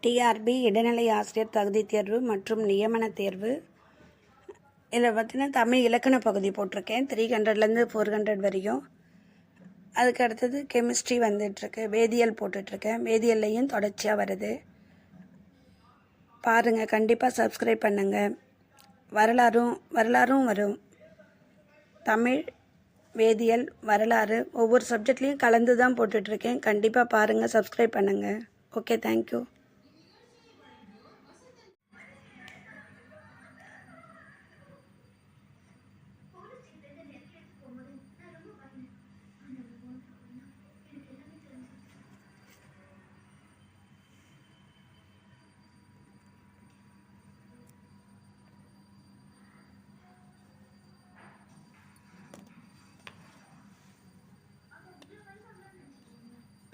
TRP இடைநிலை ஆசிரியர் தகுதி தேர்வு மற்றும் நியமன தேர்வு. இதில் பார்த்தீங்கன்னா தமிழ் இலக்கண பகுதி போட்டிருக்கேன் 300லேருந்து 400 வரையும். அதுக்கு அடுத்தது கெமிஸ்ட்ரி வந்துட்டுருக்கு, வேதியியல் போட்டுட்ருக்கேன். வேதியியல்லையும் தொடர்ச்சியாக வருது. பாருங்கள், கண்டிப்பாக சப்ஸ்கிரைப் பண்ணுங்கள். வரலாறும் வரும். தமிழ், வேதியியல், வரலாறு ஒவ்வொரு சப்ஜெக்ட்லேயும் கலந்து தான் போட்டுட்ருக்கேன். கண்டிப்பாக பாருங்கள், சப்ஸ்கிரைப் பண்ணுங்கள். Okay, thank you.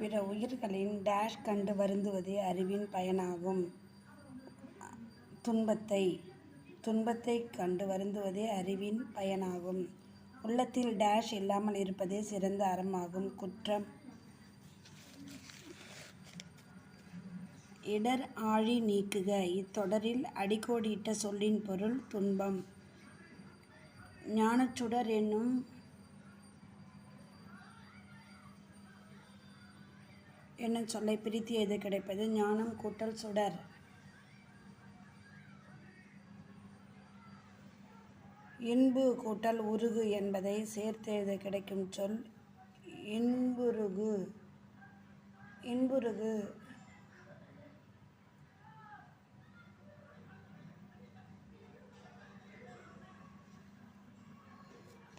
பிற உயிர்களின் டேஷ் கண்டு வருந்துவதே அறிவின் பயனாகும். துன்பத்தை கண்டு வருந்துவதே அறிவின் பயனாகும். உள்ளத்தில் டேஷ் இல்லாமல் இருப்பதே சிறந்த அறமாகும். குற்றம் இடர் ஆழி நீக்குக. இத்தொடரில் அடிக்கோடிட்ட சொல்லின் பொருள் துன்பம். ஞானச்சுடர் என்னும் சொல்லை பிரித்து எழுத கிடைப்பது ஞானம் கூட்டல் சுடர். இன்பு கூட்டல் உருகு என்பதை சேர்த்து எழுத கிடைக்கும் சொல் இன்புருகு.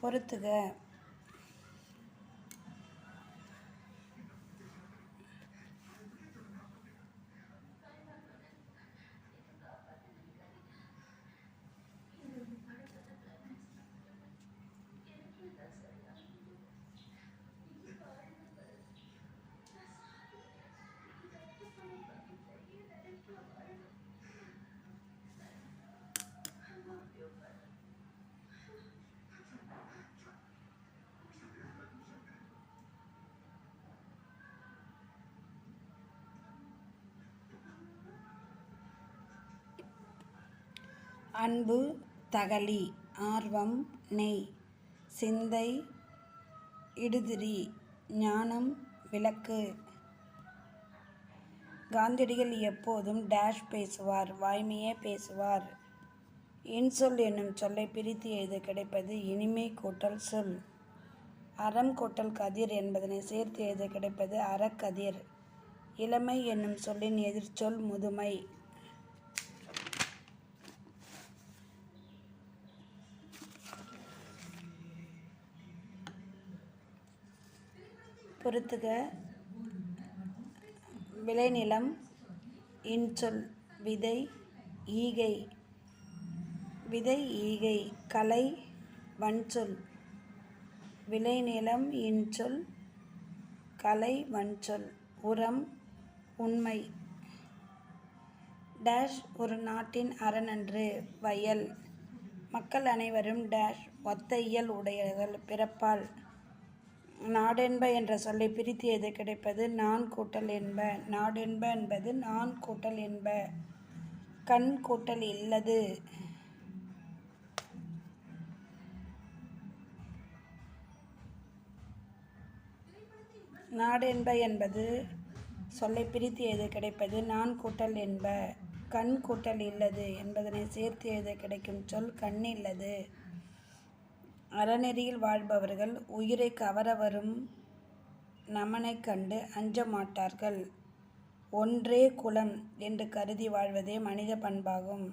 பொறுத்துக. அன்பு தகழி, ஆர்வம் நெய், சிந்தை இடுதிரி, ஞானம் விளக்கு. காந்தியடிகள் எப்போதும் டேஷ் பேசுவார், வாய்மையே பேசுவார். இன்சொல் என்னும் சொல்லை பிரித்து எழுத கிடைப்பது இனிமை கூட்டல் சொல். அறம் கூட்டல் கதிர் என்பதனை சேர்த்து எழுத கிடைப்பது அறக்கதிர். இளமை என்னும் சொல்லின் எதிர்ச்சொல் முதுமை. பொறுத்துக. விளைநிலம் இன்சொல் விதை ஈகை. கலை வன்சொல். விளைநிலம் இன்சொல் கலை வன்சொல். உரம் உண்மை. டேஷ் ஒரு நாட்டின் அரணன்று. வயல். மக்கள் அனைவரும் டேஷ் ஒத்த இயல் உடையவர்கள் பிறப்பால். நாடென்ப என்ற சொல்லை பிரித்து எழுத கிடைப்பது நான் கூட்டல் என்ப. நாடென்ப என்பது நான் கூட்டல் என்ப. கண் கூட்டல் இல்லது. நாடென்ப என்பது சொல்லை பிரித்து எழுத கிடைப்பது நான் கூட்டல் என்ப. கண் கூட்டல் இல்லது என்பதனை சேர்த்து எழுத கிடைக்கும் சொல் கண் இல்லது. அறநெறியில் வாழ்பவர்கள் உயிரை கவர வரும் நமனைக் கண்டு அஞ்ச மாட்டார்கள். ஒன்றே குலம் என்று கருதி வாழ்வதே மனித பண்பாகும்.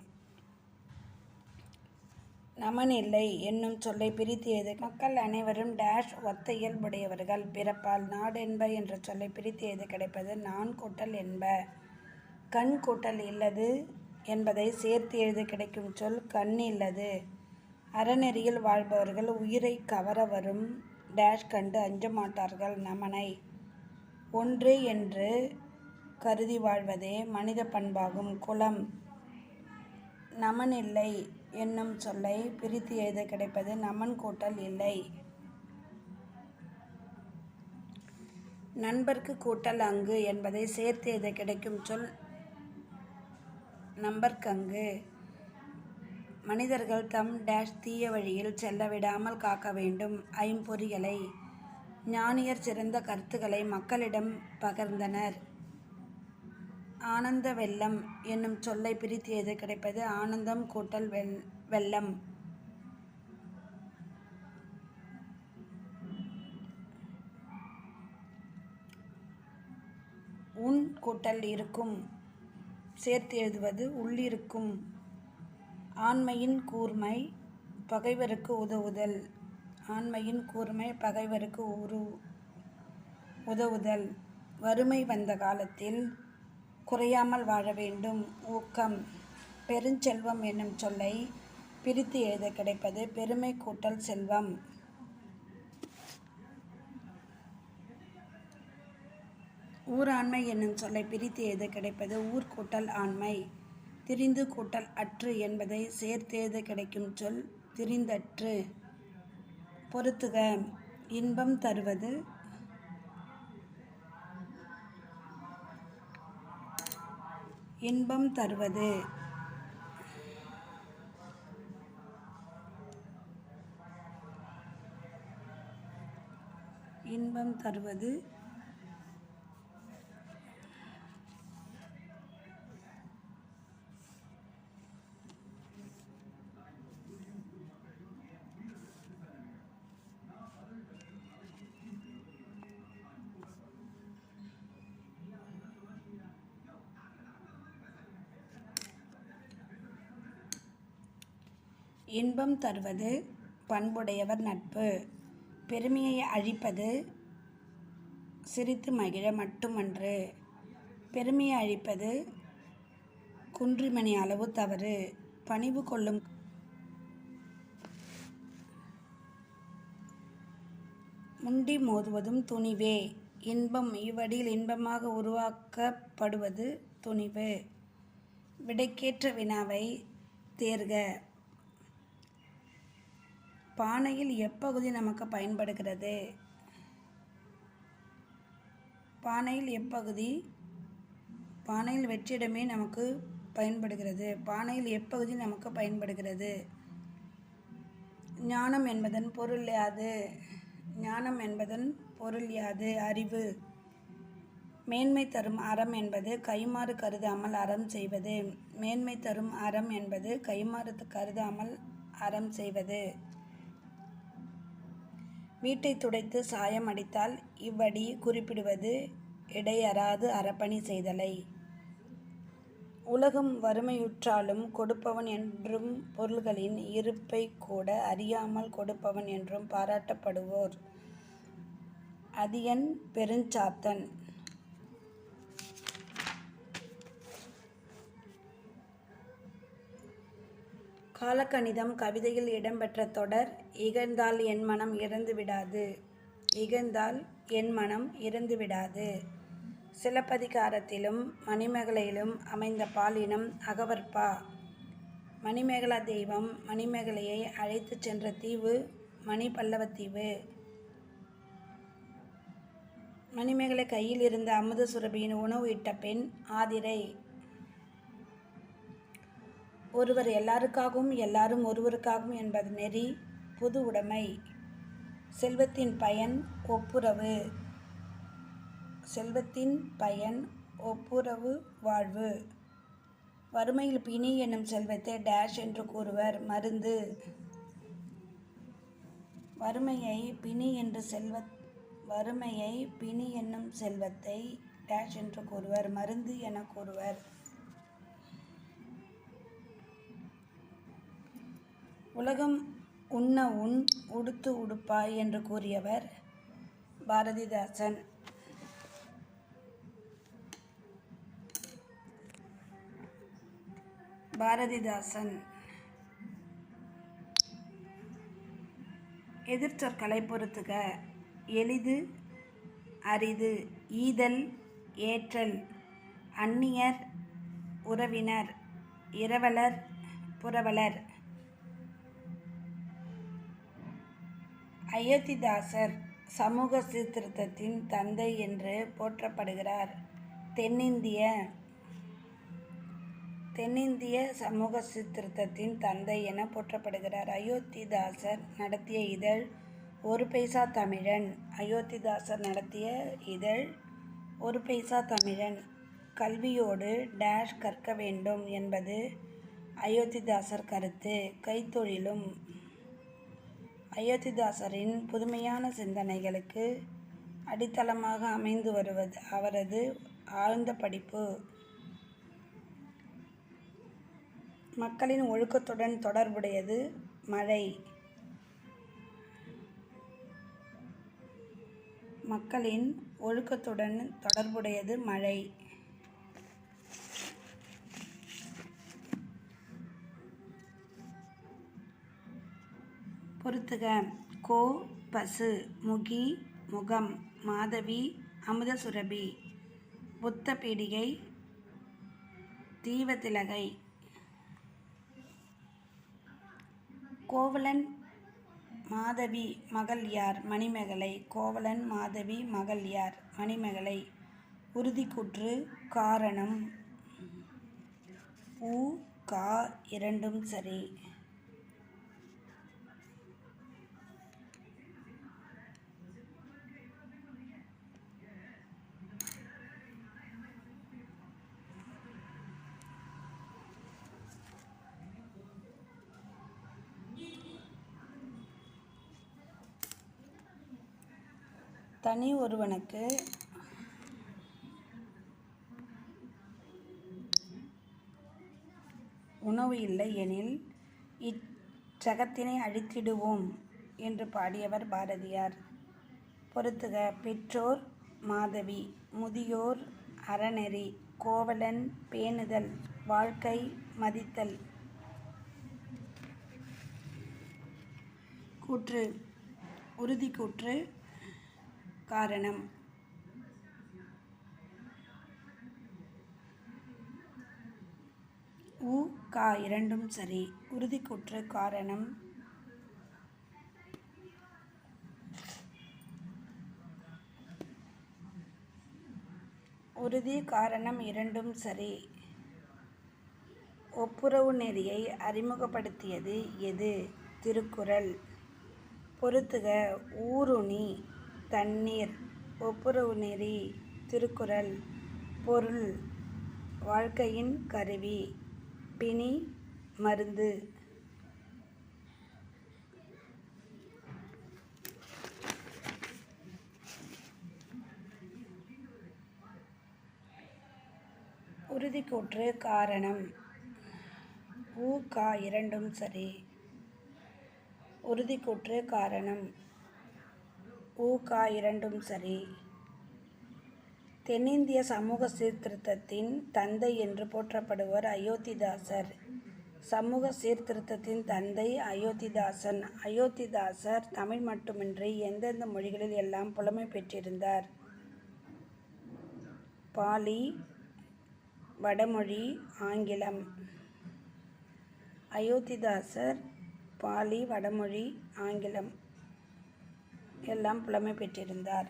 நமன் இல்லை என்னும் சொல்லை பிரித்து எழுத மக்கள் அனைவரும் டேஷ் ஒத்த இயல்புடையவர்கள் பிறப்பால். நாடென்ப என்ற சொல்லை பிரித்து எழுத கிடைப்பது நான் கூட்டல் என்ப. கண் கூட்டல் இல்லது என்பதை சேர்த்து எழுத கிடைக்கும் சொல் கண் இல்லது. அறநெறியில் வாழ்பவர்கள் உயிரை கவர வரும் டேஷ் கண்டு அஞ்ச மாட்டார்கள் நமனை. ஒன்றே என்று கருதி வாழ்வதே மனித பண்பாகும். குலம் நமன் இல்லை என்னும் சொல்லை பிரித்து எழுத கிடைப்பது நமன் கூட்டல் இல்லை. நண்பர்க்கு கூட்டல் அங்கு என்பதை சேர்த்து எழுத கிடைக்கும் சொல் நம்பர்க்கங்கு. மனிதர்கள் தம் டேஷ் தீய வழியில் செல்ல விடாமல் காக்க வேண்டும் ஐம்பொறிகளை. ஞானியர் சிறந்த கருத்துக்களை மக்களிடம் பகர்ந்தனர். ஆனந்த வெள்ளம் என்னும் சொல்லை பிரித்து எழுத கிடைப்பது ஆனந்தம் கூட்டல் வெள்ளம். உன் கூட்டல் இருக்கும் சேர்த்து எழுதுவது உள்ளிருக்கும். ஆண்மையின் கூர்மை பகைவருக்கு உதவுதல். ஆண்மையின் கூர்மை பகைவருக்கு உதவுதல். வறுமை வந்த காலத்தில் குறையாமல் வாழ வேண்டும் ஊக்கம். பெருஞ்செல்வம் என்னும் சொல்லை பிரித்து எழுத கிடைப்பது பெருமை கூட்டல் செல்வம். ஊராண்மை என்னும் சொல்லை பிரித்து எழுத கிடைப்பது ஊர் கூட்டல் ஆண்மை. திரிந்து கூட்டல் அற்று என்பதை சேர்த்து எழுத கிடைக்கும் சொல் திரிந்தற்று. பொறுத்துக இன்பம் தருவது இன்பம் தருவது. இன்பம் தருவது. இன்பம் தருவது பண்புடையவர் நட்பு. பெருமையை அழிப்பது சிரித்து மகிழ மட்டுமன்று. பெருமையை அழிப்பது குன்றிமணி அளவு தவறு. பணிவு கொள்ளும் முண்டி மோதுவதும் துணிவே. இன்பம் இவ்வடியில் இன்பமாக உருவாக்கப்படுவது துணிவு. விடைக்கேற்ற வினாவை தேர்க. பானையில் எப்பகுதி நமக்கு பயன்படுகிறது? பானையில் எப்பகுதி? பானையில் வெற்றிடமே நமக்கு பயன்படுகிறது. பானையில் எப்பகுதி நமக்கு பயன்படுகிறது? ஞானம் என்பதன் பொருள் யாது? ஞானம் என்பதன் பொருள் யாது? அறிவு. மேன்மை தரும் அறம் என்பது கைமாறு கருதாமல் அறம் செய்வது. மேன்மை தரும் அறம் என்பது கைமாறு கருதாமல் அறம் செய்வது. வீட்டை துடைத்து சாயம் அடித்தால் இவ்வடி குறிப்பிடுவது இடையறாது அறப்பணி செய்தலை. உலகம் வறுமையுற்றாலும் கொடுப்பவன் என்றும் பொருள்களின் இருப்பை கூட அறியாமல் கொடுப்பவன் என்றும் பாராட்டப்படுவோர். அதியன் பெருஞ்சாத்தன். காலக்கணிதம் கவிதையில் இடம்பெற்ற தொடர். இகழ்ந்தால் என் மனம் இறந்து விடாது. இகழ்ந்தால் என் மனம் இறந்து விடாது. சிலப்பதிகாரத்திலும் மணிமேகலையிலும் அமைந்த பாலினம் அகவற்பா. மணிமேகலா தெய்வம் மணிமேகலையை அழைத்து சென்ற தீவு மணிபல்லவத்தீவு. மணிமேகலை கையில் இருந்த அமுத சுரபியின் உணவு இட்ட பெண் ஆதிரை. ஒருவர் எல்லாருக்காகவும் எல்லாரும் ஒருவருக்காகவும் என்பது நெறி பொது உடைமை. செல்வத்தின் பயன் ஒப்புரவு. செல்வத்தின் பயன் ஒப்புரவு வாழ்வு. வறுமையில் பிணி என்னும் செல்வத்தை டேஷ் என்று கூறுவர் மருந்து. வறுமையை பிணி என்னும் செல்வத்தை டேஷ் என்று கூறுவர் மருந்து என கூறுவர். உலகம் உண்ண உண் உடுத்து உடுப்பாய் என்று கூறியவர் பாரதிதாசன். எதிர்ச்சொற்களை பொறுத்துக. எளிது அரிது. ஈதல் ஏற்றல். அந்நியர் உறவினர். இரவலர் புரவலர். அயோத்திதாசர் சமூக சீர்திருத்தத்தின் தந்தை என்று போற்றப்படுகிறார். தென்னிந்திய சமூக சீர்திருத்தத்தின் தந்தை என போற்றப்படுகிறார். அயோத்திதாசர் நடத்திய இதழ் ஒரு பைசா தமிழன். அயோத்திதாசர் நடத்திய இதழ் ஒரு பைசா தமிழன். கல்வியோடு டேஷ் கற்க வேண்டும் என்பது அயோத்திதாசர் கருத்து. கைத்தொழிலும். அயோத்திதாசரின் புதுமையான சிந்தனைகளுக்கு அடித்தளமாக அமைந்து வருவது அவரது ஆழ்ந்த படிப்பு. மக்களின் ஒழுக்கத்துடன் தொடர்புடையது மழை. மக்களின் ஒழுக்கத்துடன் தொடர்புடையது மழை. பொறுத்துக. கோ பசு, முகி முகம், மாதவி அமுதசுரபி, புத்த பீடிகை தீவதிலகை. கோவலன் மாதவி மகள் யார்? மணிமேகலை. கோவலன் மாதவி மகள் யார்? மணிமேகலை. உறுதிக்கூற்று காரணம். உ கா இரண்டும் சரி. தனி ஒருவனுக்கு உணவு இல்லை எனில் இச்சகத்தினை அழித்திடுவோம் என்று பாடியவர் பாரதியார். பொறுத்துக. பெற்றோர் மாதவி, முதியோர் அறநெறி, கோவலன் பேணுதல், வாழ்க்கை மதித்தல். கூற்று. உறுதிக்கூற்று காரணம். உ கா இரண்டும் சரி. உறுதிக்கூற்று காரணம். உறுதி காரணம் இரண்டும் சரி. ஒப்புரவு நெறியை அறிமுகப்படுத்தியது எது? திருக்குறள். பொறுத்துக. ஊருணி தண்ணீர். ஒப்புரவு நெறி திருக்குறள். பொருள் வாழ்க்கையின் கருவி. பிணி மருந்து. உறுதிக்கூற்று காரணம். உ கா இரண்டும் சரி. உறுதிக்கூற்று காரணம். உ கா இரண்டும் சரி. தென்னிந்திய சமூக சீர்திருத்தத்தின் தந்தை என்று போற்றப்படுவர் அயோத்திதாசர். சமூக சீர்திருத்தத்தின் தந்தை அயோத்திதாசன். அயோத்திதாசர் தமிழ் மட்டுமின்றி எந்தெந்த மொழிகளில் எல்லாம் புலமை பெற்றிருந்தார்? பாலி, வடமொழி, ஆங்கிலம். அயோத்திதாசர் பாலி, வடமொழி, ஆங்கிலம் எல்லாம் புலமை பெற்றிருந்தார்.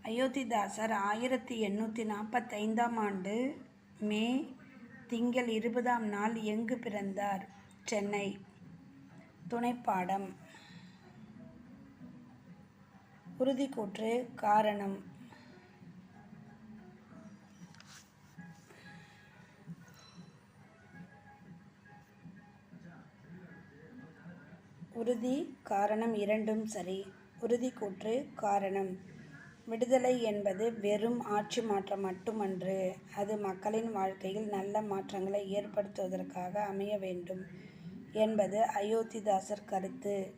அயோத்திதாசர் 1845 ஆண்டு மே திங்கள் 20 எங்கு பிறந்தார்? சென்னை. துணைப்பாடம். உறுதிக்கூற்று காரணம். உறுதி காரணம் இரண்டும் சரி. உறுதிக்கூற்று காரணம். விடுதலை என்பது வெறும் ஆட்சி மாற்றம் மட்டுமன்று. அது மக்களின் வாழ்க்கையில் நல்ல மாற்றங்களை ஏற்படுத்துவதற்காக அமைய வேண்டும் என்பது அயோத்திதாசர் கருத்து.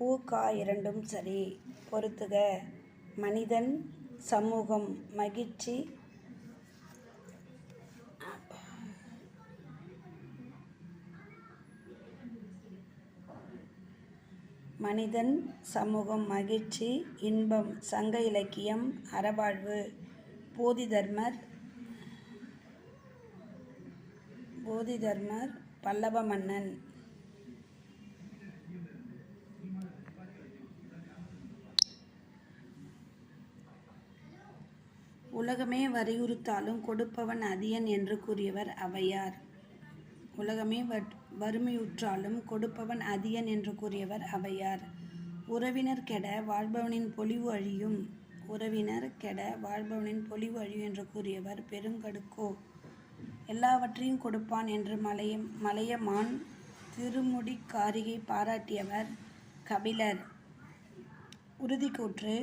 உ கா இரண்டும் சரி. பொறுத்துக. மனிதன், சமூகம், மகிழ்ச்சி, மனிதன், சமூகம், மகிழ்ச்சி, இன்பம், சங்க இலக்கியம், அறவாழ்வு. போதிதர்மர் பல்லவ மன்னன். உலகமே வலியுறுத்தாலும் கொடுப்பவன் அதியன் என்று கூறியவர் ஔவையார். உலகமே வறுமையுற்றாலும் கொடுப்பவன் அதியன் என்று கூறியவர் ஔவையார். உறவினர் கெட வாழ்பவனின் பொலிவு அழியும். உறவினர் கெட வாழ்பவனின் பொலிவு அழியும் என்று கூறியவர் பெருங்கடுக்கோ. எல்லாவற்றையும் கொடுப்பான் என்று மலையமான் திருமுடிக்காரிகை பாராட்டியவர் கபிலர். உறுதிக்கூற்று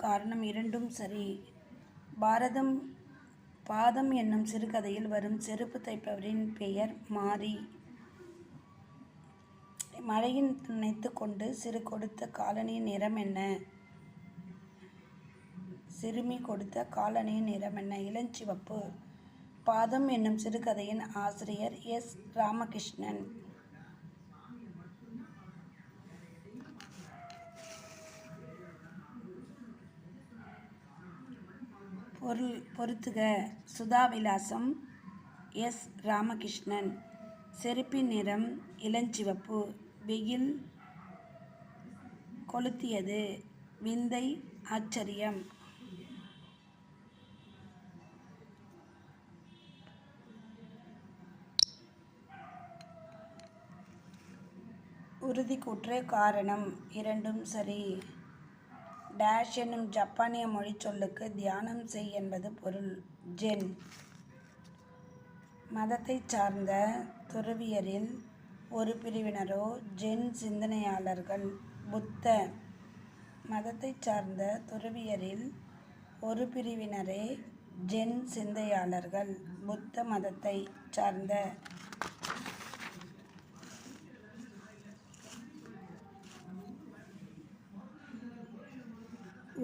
காரணம் இரண்டும் சரி. பாதம் என்னும் சிறுகதையில் வரும் செருப்பு தைப்பவரின் பெயர் மாரி. மழையின் நினைத்து கொண்டு சிறு கொடுத்த காலணியின் நிறம் என்ன? சிறுமி கொடுத்த காலணியின் நிறம் என்ன? இளஞ்சிவப்பு. பாதம் என்னும் சிறுகதையின் ஆசிரியர் எஸ். ராமகிருஷ்ணன். பொறுத்துக. சுதாவிலாசம் எஸ். ராமகிருஷ்ணன். செருப்பின் நிறம் இளஞ்சிவப்பு. வெயில் கொளுத்தியது. விந்தை ஆச்சரியம். உறுதிக்கூற்று காரணம் இரண்டும் சரி. டேஷ் என்னும் ஜப்பானிய மொழிச் சொல்லுக்கு தியானம் செய் என்பது பொருள். ஜென். மதத்தைச் சார்ந்த துறவியரில் ஒரு பிரிவினரோ ஜென் சிந்தனையாளர்கள். புத்த. மதத்தைச் சார்ந்த துறவியரில் ஒரு பிரிவினரே ஜென் சிந்தையாளர்கள். புத்த மதத்தை சார்ந்த.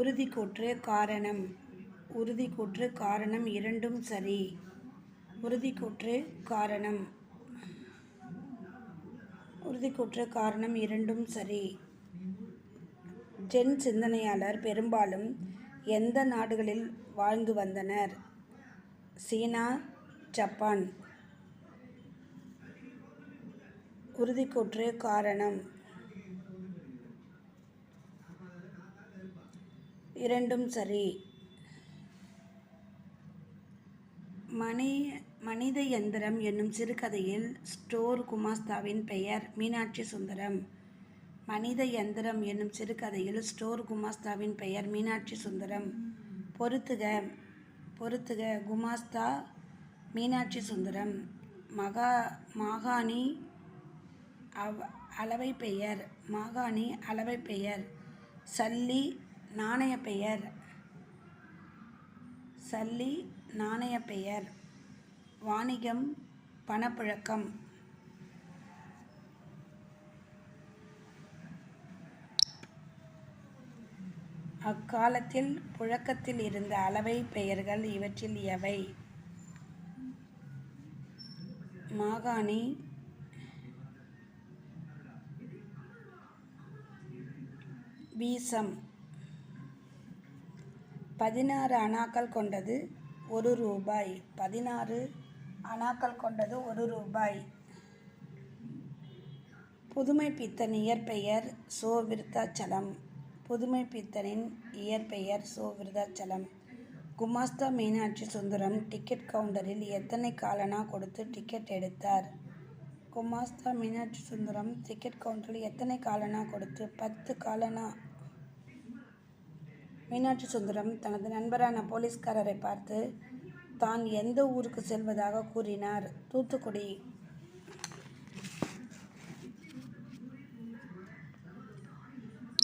உறுதிக்கூற்று காரணம் இரண்டும் சரி. உறுதிக்கூற்று காரணம் இரண்டும் சரி. ஜென் சிந்தனையாளர் பெரும்பாலும் எந்த நாடுகளில் வாழ்ந்து வந்தனர்? சீனா, ஜப்பான். உறுதிக்கூற்று காரணம் இரண்டும் சரி. மனித யந்திரம் என்னும் சிறுகதையில் ஸ்டோர் குமாஸ்தாவின் பெயர் மீனாட்சி சுந்தரம். மனித யந்திரம் என்னும் சிறுகதையில் ஸ்டோர் குமாஸ்தாவின் பெயர் மீனாட்சி சுந்தரம். பொறுத்துக. குமாஸ்தா மீனாட்சி சுந்தரம். மாகாணி அளவை பெயர். சல்லி நாணய பெயர். வாணிகம் பணப்புழக்கம். அக்காலத்தில் புழக்கத்தில் இருந்த அளவை பெயர்கள் இவற்றில் எவை? மாகாணி, வீசம். 16 அணாக்கள் கொண்டது 1 ரூபாய். 16 அணாக்கள் கொண்டது 1 ரூபாய். புதுமைப்பித்தன் இயற்பெயர் சோ. விருத்தாச்சலம். புதுமைப்பித்தனின் இயற்பெயர் சோ. விருத்தாச்சலம். குமாஸ்தா மீனாட்சி சுந்தரம் டிக்கெட் கவுண்டரில் எத்தனை காலணா கொடுத்து டிக்கெட் எடுத்தார்? குமாஸ்தா மீனாட்சி சுந்தரம் டிக்கெட் கவுண்டரில் எத்தனை காலணா கொடுத்து? 10 காலணா. மீனாட்சி சுந்தரம் தனது நண்பரான போலீஸ்காரரை பார்த்து தான் எந்த ஊருக்கு செல்வதாக கூறினார்? தூத்துக்குடி.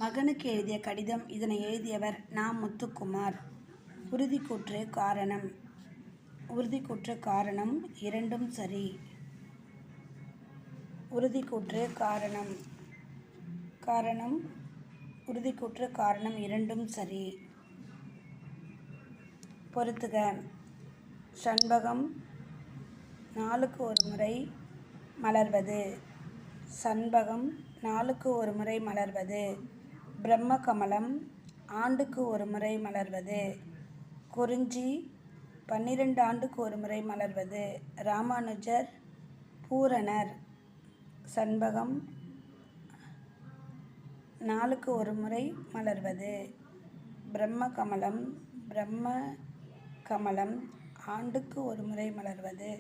மகனுக்கு எழுதிய கடிதம். இதனை எழுதியவர் நா. முத்துக்குமார். உறுதிக்கூற்று காரணம் இரண்டும் சரி. உறுதிக்கூற்று காரணம் இரண்டும் சரி. பொறுத்துக. சண்பகம் நாளுக்கு ஒரு முறை மலர்வது. பிரம்ம கமலம் ஆண்டுக்கு ஒரு முறை மலர்வது. குறிஞ்சி 12 ஆண்டுக்கு ஒரு முறை மலர்வது. ராமானுஜர், பூரணர். சண்பகம் நாளுக்கு ஒரு முறை மலர்வது. பிரம்ம கமலம் ஆண்டுக்கு ஒரு முறை மலர்வது.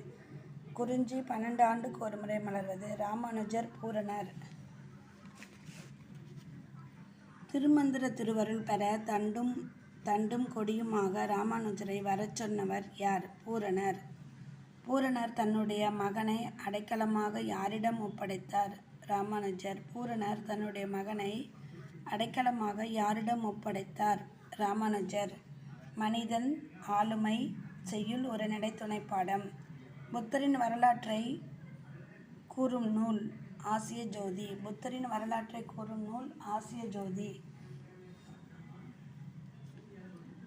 குறிஞ்சி 12 ஆண்டுக்கு ஒரு முறை மலர்வது. ராமானுஜர் பூரணர். திருமந்திர திருவருள் பெற தண்டும் கொடியுமாக ராமானுஜரை வரச் சொன்னவர் யார்? பூரணர். பூரணர் தன்னுடைய மகனை அடைக்கலமாக யாரிடம் ஒப்படைத்தார்? ராமானுஜர். பூரணர் தன்னுடைய மகனை அடைக்கலமாக யாரிடம் ஒப்படைத்தார்? ராமானுஜர். மனிதன் ஆளுமை செய்யுள் ஒரு நடைத்துணைப்பாடம். புத்தரின் வரலாற்றை கூறும் நூல் ஆசிய ஜோதி. புத்தரின் வரலாற்றை கூறும் நூல் ஆசிய ஜோதி.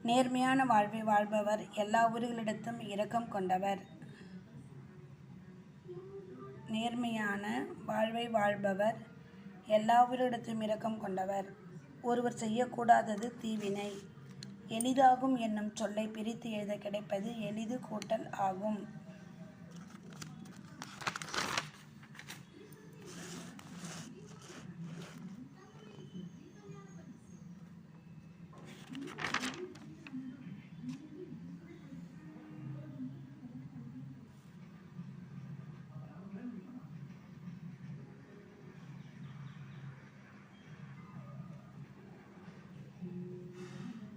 நேர்மையான வாழ்வை வாழ்பவர், எல்லா உயிர்களிடத்தும் இரக்கம் கொண்டவர். நேர்மையான வாழ்வை வாழ்பவர், எல்லா உயிரிடத்தும் இரக்கம் கொண்டவர். ஒருவர் செய்யக்கூடாதது தீவினை. எளிதாகும் என்னும் சொல்லை பிரித்து எழுத கிடைப்பது எளிது கூட்டல் ஆகும்.